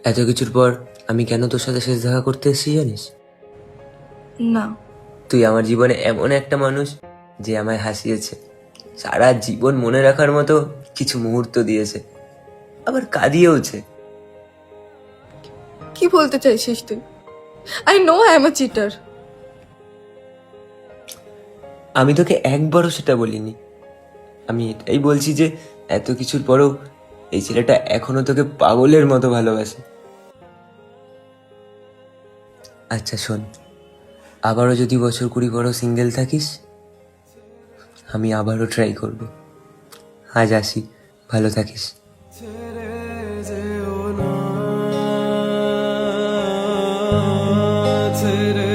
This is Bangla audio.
এত কিছুর পর আমি কেন তোর সাথে শেষ দেখা করতে এসেছি জানিস? না। তুই আমার জীবনে এমন একটা মানুষ যে আমায় হাসিয়েছে, সারা জীবন মনে রাখার মতো কিছু মুহূর্ত দিয়েছে, আবার কাঁদিয়েওছে। কি বলতে চাইছিস তুই? I know I am a cheater. আমি তোকে একবারও সেটা বলিনি। আমি এটাই বলছি যে এত কিছুর পরেও এই ছেলেটা এখনো তোকে পাগলের মতো ভালোবাসে। আচ্ছা শোন, আবারও যদি বছর 20 পরও সিঙ্গেল থাকিস, আমি আবারও ট্রাই করব। আজ আসি, ভালো থাকিস। ছেড়ে যেও না, ছেড়ে